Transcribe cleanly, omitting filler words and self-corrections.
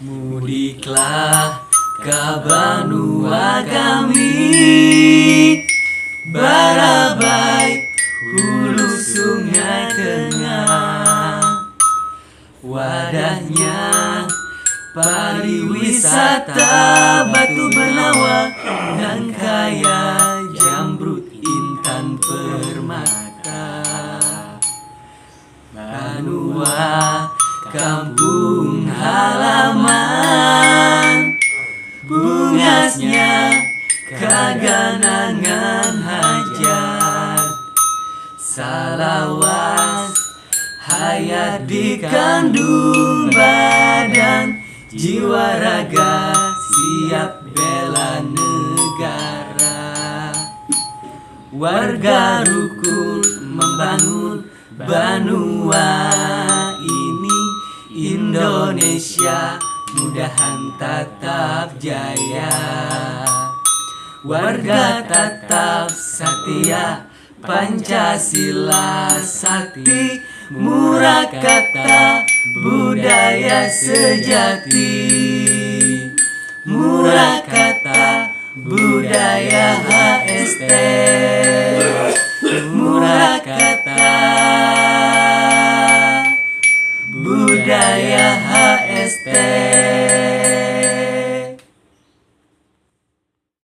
Mudiklah ke benua kami, Barabai, hulu sungai tengah. Wadahnya pariwisata Batu Benawa dan kaya jamrut intan permata. Banua kampung halaman, bungasnya kaganangan hajat. Salawas hayat dikandung badan, jiwa raga siap bela negara. Warga rukun membangun benua ini, Indonesia mudahan tetap jaya. Warga tetap setia, Pancasila sakti, murah kata budaya sejati. Murah kata budaya HST.